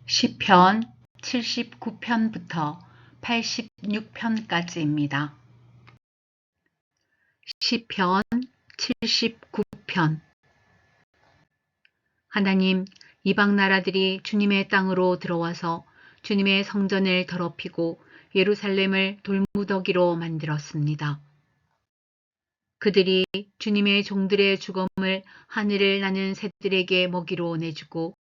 시편 79편부터 86편까지입니다. 시편 79편. 하나님, 이방 나라들이 주님의 땅으로 들어와서 주님의 성전을 더럽히고 예루살렘을 돌무더기로 만들었습니다. 그들이 주님의 종들의 죽음을 하늘을 나는 새들에게 먹이로 내주고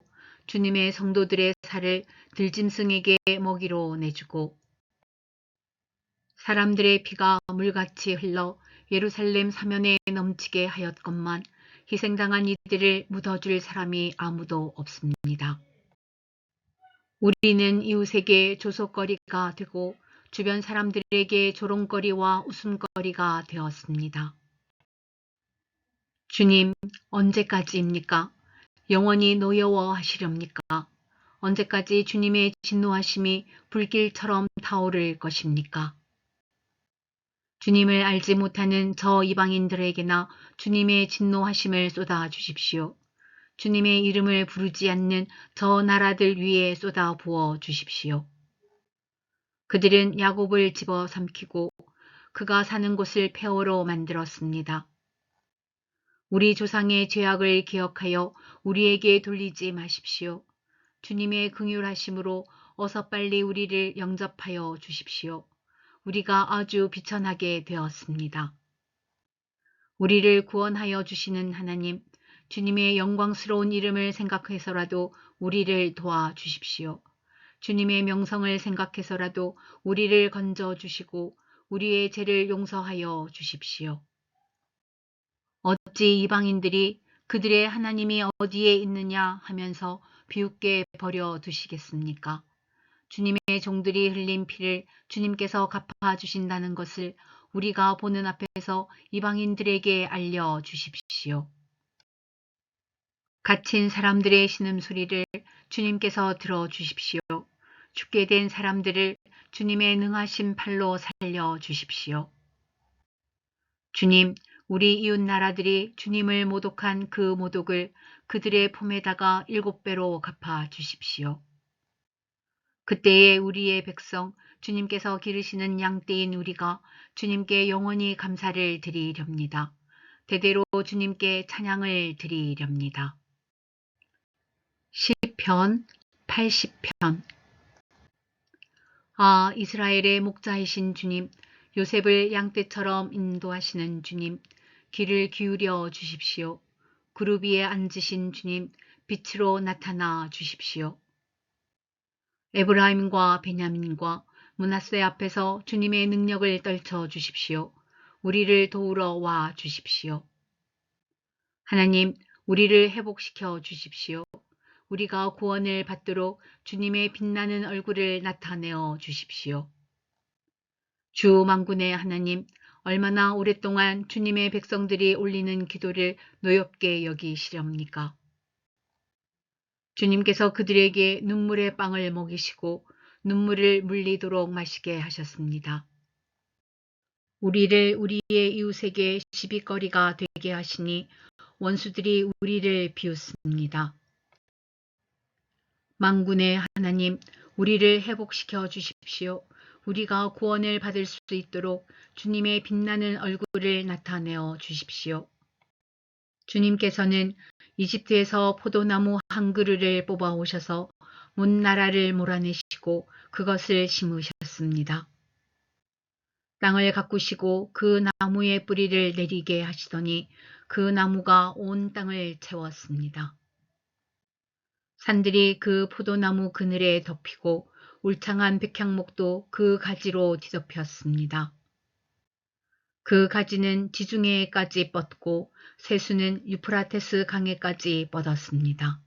주님의 성도들의 살을 들짐승에게 먹이로 내주고 사람들의 피가 물같이 흘러 예루살렘 사면에 넘치게 하였건만 희생당한 이들을 묻어줄 사람이 아무도 없습니다. 우리는 이웃에게 조소거리가 되고 주변 사람들에게 조롱거리와 웃음거리가 되었습니다. 주님, 언제까지입니까? 영원히 노여워하시렵니까? 언제까지 주님의 진노하심이 불길처럼 타오를 것입니까? 주님을 알지 못하는 저 이방인들에게나 주님의 진노하심을 쏟아 주십시오. 주님의 이름을 부르지 않는 저 나라들 위에 쏟아 부어 주십시오. 그들은 야곱을 집어삼키고 그가 사는 곳을 폐허로 만들었습니다. 우리 조상의 죄악을 기억하여 우리에게 돌리지 마십시오. 주님의 긍휼하심으로 어서 빨리 우리를 영접하여 주십시오. 우리가 아주 비천하게 되었습니다. 우리를 구원하여 주시는 하나님, 주님의 영광스러운 이름을 생각해서라도 우리를 도와주십시오. 주님의 명성을 생각해서라도 우리를 건져주시고 우리의 죄를 용서하여 주십시오. 어찌 이방인들이 그들의 하나님이 어디에 있느냐 하면서 비웃게 버려두시겠습니까? 주님의 종들이 흘린 피를 주님께서 갚아주신다는 것을 우리가 보는 앞에서 이방인들에게 알려주십시오. 갇힌 사람들의 신음소리를 주님께서 들어주십시오. 죽게 된 사람들을 주님의 능하신 팔로 살려주십시오. 주님, 우리 이웃 나라들이 주님을 모독한 그 모독을 그들의 품에다가 7배로 갚아주십시오. 그때에 우리의 백성, 주님께서 기르시는 양떼인 우리가 주님께 영원히 감사를 드리렵니다. 대대로 주님께 찬양을 드리렵니다. 시편 80편. 아, 이스라엘의 목자이신 주님, 요셉을 양떼처럼 인도하시는 주님, 귀를 기울여 주십시오. 그룹 위에 앉으신 주님, 빛으로 나타나 주십시오. 에브라임과 베냐민과 므낫세 앞에서 주님의 능력을 떨쳐 주십시오. 우리를 도우러 와 주십시오. 하나님, 우리를 회복시켜 주십시오. 우리가 구원을 받도록 주님의 빛나는 얼굴을 나타내어 주십시오. 주 만군의 하나님, 얼마나 오랫동안 주님의 백성들이 올리는 기도를 노엽게 여기시렵니까? 주님께서 그들에게 눈물의 빵을 먹이시고 눈물을 물리도록 마시게 하셨습니다. 우리를 우리의 이웃에게 시비거리가 되게 하시니 원수들이 우리를 비웃습니다. 만군의 하나님, 우리를 회복시켜 주십시오. 우리가 구원을 받을 수 있도록 주님의 빛나는 얼굴을 나타내어 주십시오. 주님께서는 이집트에서 포도나무 한 그루를 뽑아 오셔서 문 나라를 몰아내시고 그것을 심으셨습니다. 땅을 가꾸시고 그 나무의 뿌리를 내리게 하시더니 그 나무가 온 땅을 채웠습니다. 산들이 그 포도나무 그늘에 덮이고 울창한 백향목도 그 가지로 뒤덮였습니다. 그 가지는 지중해까지 뻗고 새수는 유프라테스 강에까지 뻗었습니다.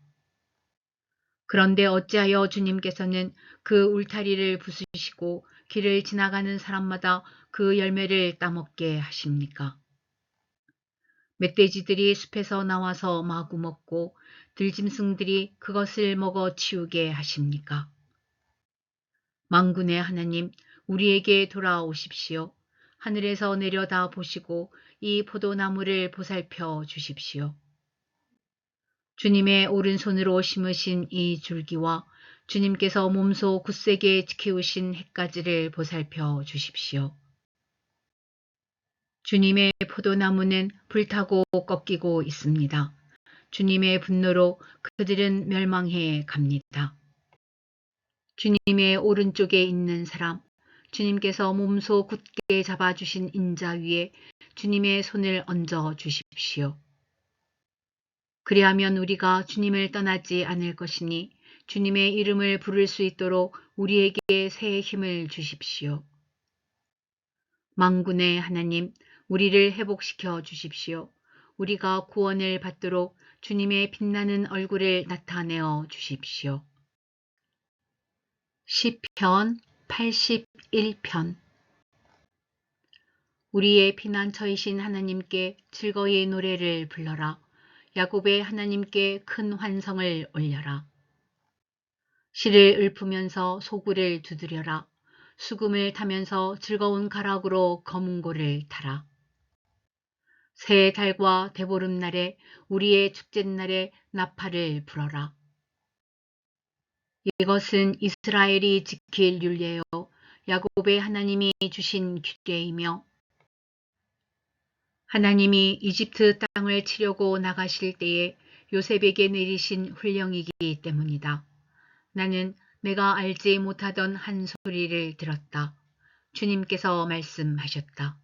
그런데 어찌하여 주님께서는 그 울타리를 부수시고 길을 지나가는 사람마다 그 열매를 따먹게 하십니까? 멧돼지들이 숲에서 나와서 마구 먹고 들짐승들이 그것을 먹어 치우게 하십니까? 만군의 하나님, 우리에게 돌아오십시오. 하늘에서 내려다 보시고 이 포도나무를 보살펴 주십시오. 주님의 오른손으로 심으신 이 줄기와 주님께서 몸소 굳세게 키우신 햇가지를 보살펴 주십시오. 주님의 포도나무는 불타고 꺾이고 있습니다. 주님의 분노로 그들은 멸망해 갑니다. 주님의 오른쪽에 있는 사람, 주님께서 몸소 굳게 잡아주신 인자 위에 주님의 손을 얹어 주십시오. 그리하면 우리가 주님을 떠나지 않을 것이니 주님의 이름을 부를 수 있도록 우리에게 새 힘을 주십시오. 만군의 하나님, 우리를 회복시켜 주십시오. 우리가 구원을 받도록 주님의 빛나는 얼굴을 나타내어 주십시오. 시편 81편. 우리의 피난처이신 하나님께 즐거이 노래를 불러라. 야곱의 하나님께 큰 환성을 올려라. 실을 읊으면서 소굴을 두드려라. 수금을 타면서 즐거운 가락으로 거문고를 타라. 새 달과 대보름날에 우리의 축제날에 나팔을 불어라. 이것은 이스라엘이 지킬 율례요 야곱의 하나님이 주신 규례이며 하나님이 이집트 땅을 치려고 나가실 때에 요셉에게 내리신 훈령이기 때문이다. 나는 내가 알지 못하던 한 소리를 들었다. 주님께서 말씀하셨다.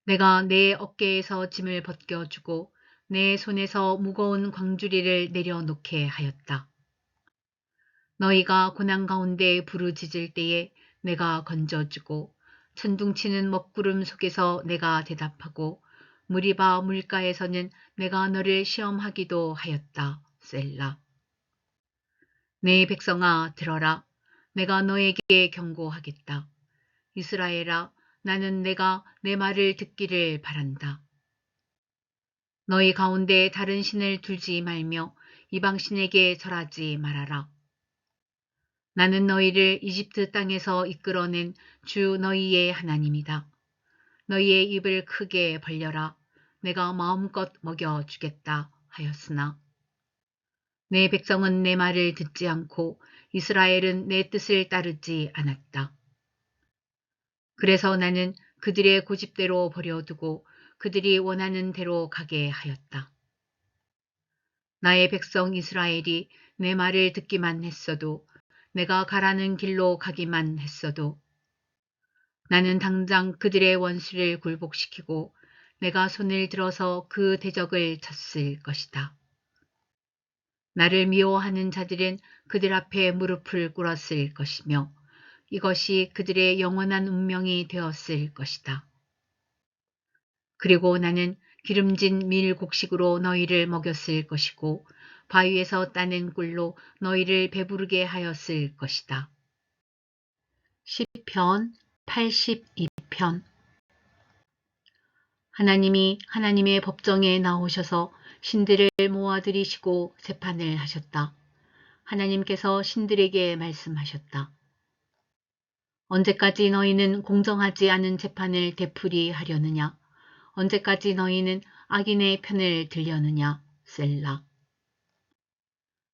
내가 내 어깨에서 짐을 벗겨주고 내 손에서 무거운 광주리를 내려놓게 하였다. 너희가 고난 가운데 부르짖을 때에 내가 건져주고 천둥치는 먹구름 속에서 내가 대답하고 무리바 물가에서는 내가 너를 시험하기도 하였다. 셀라. 내 백성아 들어라. 내가 너에게 경고하겠다. 이스라엘아, 나는 내가 내 말을 듣기를 바란다. 너희 가운데 다른 신을 두지 말며 이방 신에게 절하지 말아라. 나는 너희를 이집트 땅에서 이끌어낸 주 너희의 하나님이다. 너희의 입을 크게 벌려라. 내가 마음껏 먹여주겠다 하였으나 내 백성은 내 말을 듣지 않고 이스라엘은 내 뜻을 따르지 않았다. 그래서 나는 그들의 고집대로 버려두고 그들이 원하는 대로 가게 하였다. 나의 백성 이스라엘이 내 말을 듣기만 했어도 내가 가라는 길로 가기만 했어도 나는 당장 그들의 원수를 굴복시키고 내가 손을 들어서 그 대적을 쳤을 것이다. 나를 미워하는 자들은 그들 앞에 무릎을 꿇었을 것이며 이것이 그들의 영원한 운명이 되었을 것이다. 그리고 나는 기름진 밀 곡식으로 너희를 먹였을 것이고 바위에서 따낸 꿀로 너희를 배부르게 하였을 것이다. 시편 82편. 하나님이 하나님의 법정에 나오셔서 신들을 모아들이시고 재판을 하셨다. 하나님께서 신들에게 말씀하셨다. 언제까지 너희는 공정하지 않은 재판을 되풀이 하려느냐? 언제까지 너희는 악인의 편을 들려느냐? 셀라.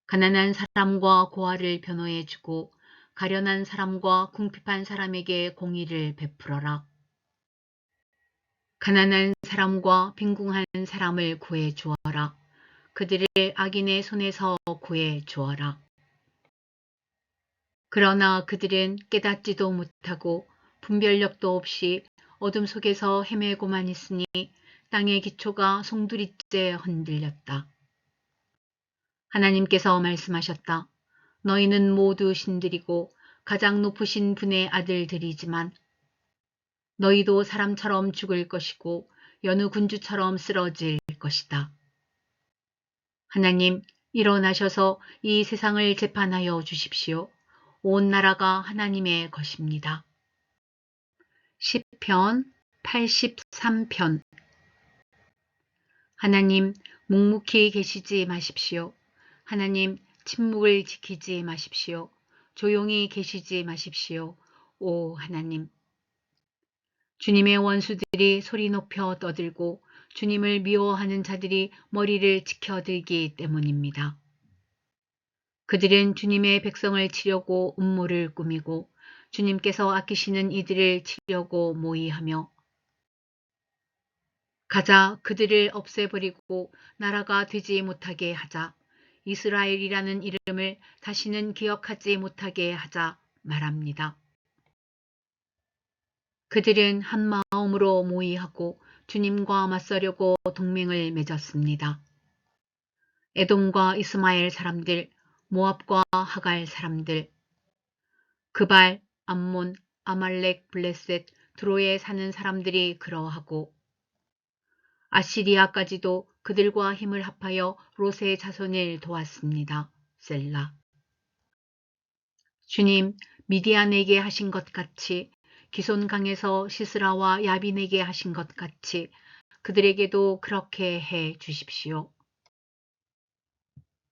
가난한 사람과 고아를 변호해주고 가련한 사람과 궁핍한 사람에게 공의를 베풀어라. 가난한 사람과 빈궁한 사람을 구해 주어라. 그들을 악인의 손에서 구해 주어라. 그러나 그들은 깨닫지도 못하고 분별력도 없이 어둠 속에서 헤매고만 있으니 땅의 기초가 송두리째 흔들렸다. 하나님께서 말씀하셨다. 너희는 모두 신들이고 가장 높으신 분의 아들들이지만 너희도 사람처럼 죽을 것이고 여느 군주처럼 쓰러질 것이다. 하나님, 일어나셔서 이 세상을 재판하여 주십시오. 온 나라가 하나님의 것입니다. 시편 83편. 하나님, 묵묵히 계시지 마십시오. 하나님, 침묵을 지키지 마십시오. 조용히 계시지 마십시오. 오 하나님. 주님의 원수들이 소리 높여 떠들고 주님을 미워하는 자들이 머리를 치켜들기 때문입니다. 그들은 주님의 백성을 치려고 음모를 꾸미고 주님께서 아끼시는 이들을 치려고 모의하며 가자 그들을 없애버리고 나라가 되지 못하게 하자. 이스라엘이라는 이름을 다시는 기억하지 못하게 하자 말합니다. 그들은 한 마음으로 모의하고 주님과 맞서려고 동맹을 맺었습니다. 에돔과 이스마엘 사람들, 모압과 하갈 사람들, 그발, 암몬, 아말렉, 블레셋, 드로에 사는 사람들이 그러하고 아시리아까지도 그들과 힘을 합하여 롯의 자손을 도왔습니다. 셀라. 주님, 미디안에게 하신 것 같이 기손 강에서 시스라와 야빈에게 하신 것 같이 그들에게도 그렇게 해 주십시오.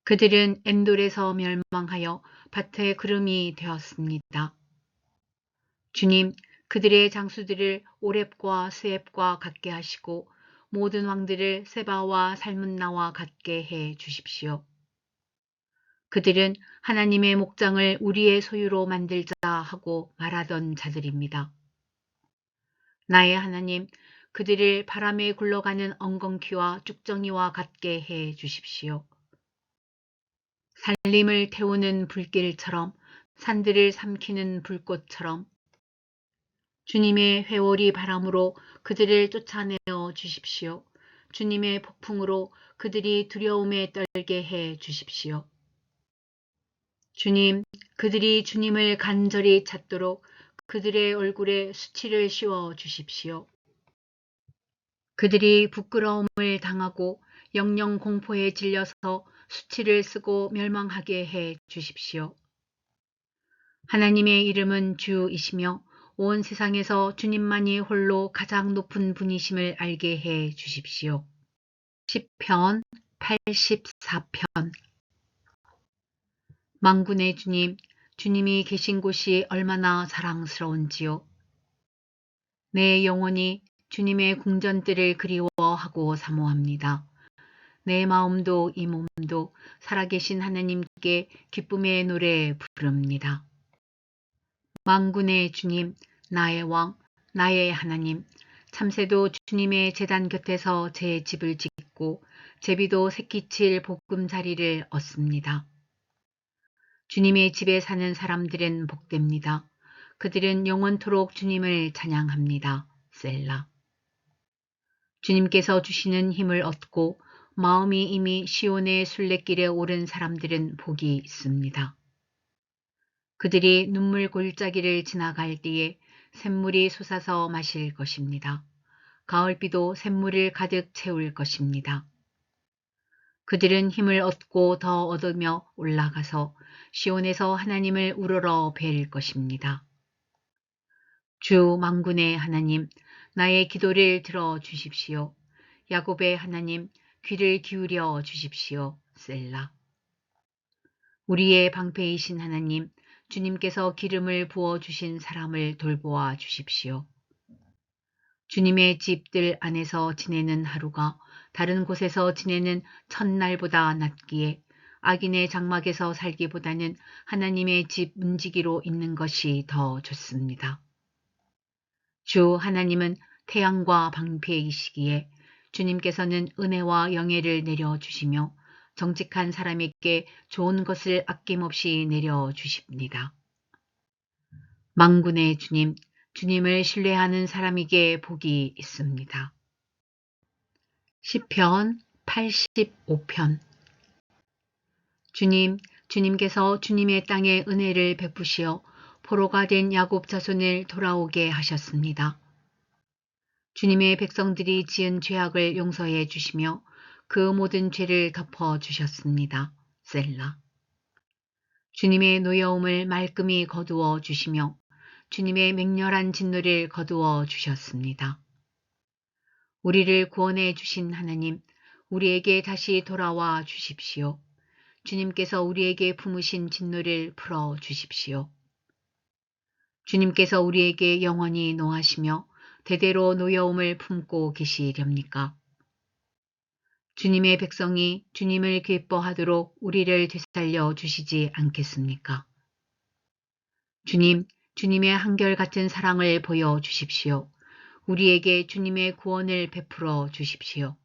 그들은 엔돌에서 멸망하여 밭의 구름이 되었습니다. 주님, 그들의 장수들을 오렙과 스앱과 같게 하시고 모든 왕들을 세바와 살문나와 같게 해 주십시오. 그들은 하나님의 목장을 우리의 소유로 만들자 하고 말하던 자들입니다. 나의 하나님, 그들을 바람에 굴러가는 엉겅퀴와 쭉정이와 같게 해 주십시오. 산림을 태우는 불길처럼 산들을 삼키는 불꽃처럼 주님의 회오리 바람으로 그들을 쫓아내어 주십시오. 주님의 폭풍으로 그들이 두려움에 떨게 해 주십시오. 주님, 그들이 주님을 간절히 찾도록 그들의 얼굴에 수치를 씌워 주십시오. 그들이 부끄러움을 당하고 영영 공포에 질려서 수치를 쓰고 멸망하게 해 주십시오. 하나님의 이름은 주이시며 온 세상에서 주님만이 홀로 가장 높은 분이심을 알게 해 주십시오. 시편 84편. 만군의 주님, 주님이 계신 곳이 얼마나 사랑스러운지요. 내 영혼이 주님의 궁전들을 그리워하고 사모합니다. 내 마음도 이 몸도 살아계신 하나님께 기쁨의 노래 부릅니다. 만군의 주님, 나의 왕, 나의 하나님, 참새도 주님의 제단 곁에서 제 집을 짓고 제비도 새끼칠 볶음자리를 얻습니다. 주님의 집에 사는 사람들은 복됩니다. 그들은 영원토록 주님을 찬양합니다. 셀라. 주님께서 주시는 힘을 얻고 마음이 이미 시온의 순례길에 오른 사람들은 복이 있습니다. 그들이 눈물 골짜기를 지나갈 때에 샘물이 솟아서 마실 것입니다. 가을비도 샘물을 가득 채울 것입니다. 그들은 힘을 얻고 더 얻으며 올라가서 시온에서 하나님을 우러러 뵐 것입니다. 주 만군의 하나님, 나의 기도를 들어 주십시오. 야곱의 하나님, 귀를 기울여 주십시오. 셀라. 우리의 방패이신 하나님, 주님께서 기름을 부어주신 사람을 돌보아 주십시오. 주님의 집들 안에서 지내는 하루가 다른 곳에서 지내는 첫날보다 낫기에 악인의 장막에서 살기보다는 하나님의 집 문지기로 있는 것이 더 좋습니다. 주 하나님은 태양과 방패이시기에 주님께서는 은혜와 영예를 내려주시며 정직한 사람에게 좋은 것을 아낌없이 내려주십니다. 만군의 주님, 주님을 신뢰하는 사람에게 복이 있습니다. 시편 85편. 주님, 주님께서 주님의 땅에 은혜를 베푸시어 포로가 된 야곱 자손을 돌아오게 하셨습니다. 주님의 백성들이 지은 죄악을 용서해 주시며 그 모든 죄를 덮어 주셨습니다. 셀라. 주님의 노여움을 말끔히 거두어 주시며 주님의 맹렬한 진노를 거두어 주셨습니다. 우리를 구원해 주신 하나님, 우리에게 다시 돌아와 주십시오. 주님께서 우리에게 품으신 진노를 풀어 주십시오. 주님께서 우리에게 영원히 노하시며 대대로 노여움을 품고 계시렵니까? 주님의 백성이 주님을 기뻐하도록 우리를 되살려 주시지 않겠습니까? 주님, 주님의 한결같은 사랑을 보여주십시오. 우리에게 주님의 구원을 베풀어 주십시오.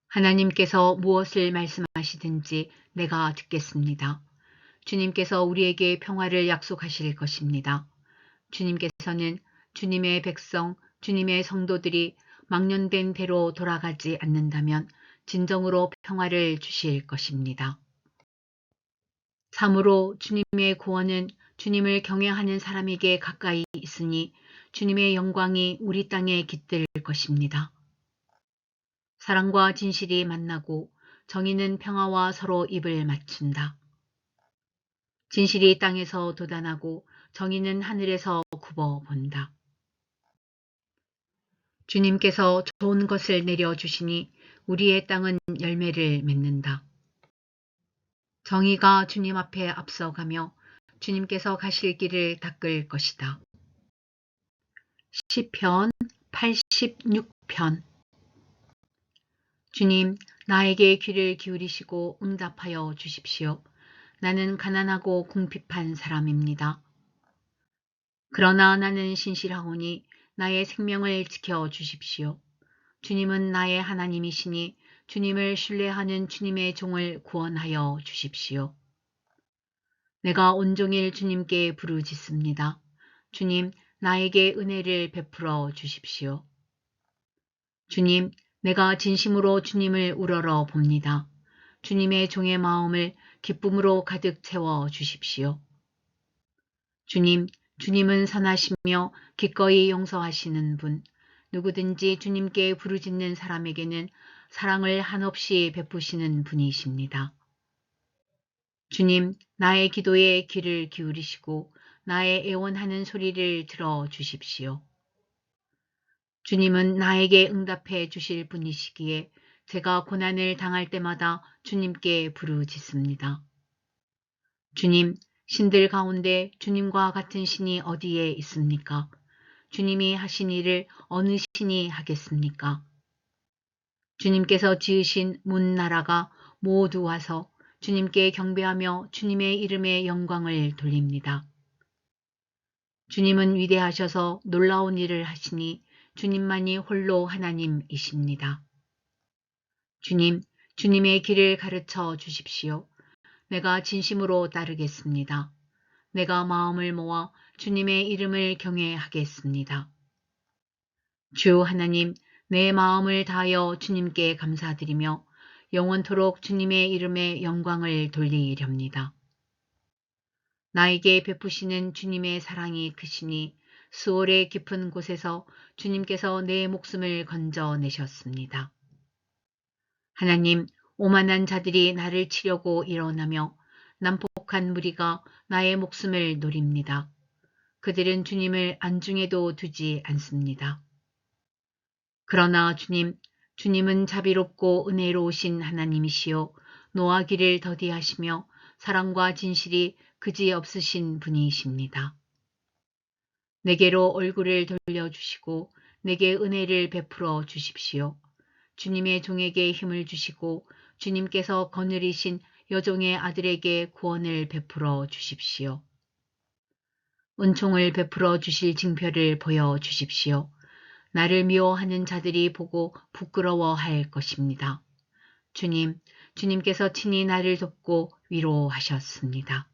하나님께서 무엇을 말씀하시든지 내가 듣겠습니다. 주님께서 우리에게 평화를 약속하실 것입니다. 주님께서는 주님의 백성, 주님의 성도들이 망령된 대로 돌아가지 않는다면 진정으로 평화를 주실 것입니다. 참으로 주님의 구원은 주님을 경외하는 사람에게 가까이 있으니 주님의 영광이 우리 땅에 깃들 것입니다. 사랑과 진실이 만나고 정의는 평화와 서로 입을 맞춘다. 진실이 땅에서 돋아나고 정의는 하늘에서 굽어본다. 주님께서 좋은 것을 내려주시니 우리의 땅은 열매를 맺는다. 정의가 주님 앞에 앞서가며 주님께서 가실 길을 닦을 것이다. 시편 86편. 주님, 나에게 귀를 기울이시고 응답하여 주십시오. 나는 가난하고 궁핍한 사람입니다. 그러나 나는 신실하오니 나의 생명을 지켜 주십시오. 주님은 나의 하나님이시니 주님을 신뢰하는 주님의 종을 구원하여 주십시오. 내가 온종일 주님께 부르짖습니다. 주님, 나에게 은혜를 베풀어 주십시오. 주님, 내가 진심으로 주님을 우러러 봅니다. 주님의 종의 마음을 기쁨으로 가득 채워 주십시오. 주님, 주님은 선하시며 기꺼이 용서하시는 분, 누구든지 주님께 부르짖는 사람에게는 사랑을 한없이 베푸시는 분이십니다. 주님, 나의 기도에 귀를 기울이시고 나의 애원하는 소리를 들어 주십시오. 주님은 나에게 응답해 주실 분이시기에 제가 고난을 당할 때마다 주님께 부르짖습니다. 주님, 신들 가운데 주님과 같은 신이 어디에 있습니까? 주님이 하신 일을 어느 신이 하겠습니까? 주님께서 지으신 문 나라가 모두 와서 주님께 경배하며 주님의 이름에 영광을 돌립니다. 주님은 위대하셔서 놀라운 일을 하시니 주님만이 홀로 하나님이십니다. 주님, 주님의 길을 가르쳐 주십시오. 내가 진심으로 따르겠습니다. 내가 마음을 모아 주님의 이름을 경외하겠습니다. 주 하나님, 내 마음을 다하여 주님께 감사드리며 영원토록 주님의 이름에 영광을 돌리렵니다. 나에게 베푸시는 주님의 사랑이 크시니 수월의 깊은 곳에서 주님께서 내 목숨을 건져내셨습니다. 하나님, 오만한 자들이 나를 치려고 일어나며 난폭한 무리가 나의 목숨을 노립니다. 그들은 주님을 안중에도 두지 않습니다. 그러나 주님, 주님은 자비롭고 은혜로우신 하나님이시요 노하기를 더디하시며 사랑과 진실이 그지없으신 분이십니다. 내게로 얼굴을 돌려주시고 내게 은혜를 베풀어 주십시오. 주님의 종에게 힘을 주시고 주님께서 거느리신 여종의 아들에게 구원을 베풀어 주십시오. 은총을 베풀어 주실 징표를 보여 주십시오. 나를 미워하는 자들이 보고 부끄러워할 것입니다. 주님, 주님께서 친히 나를 돕고 위로하셨습니다.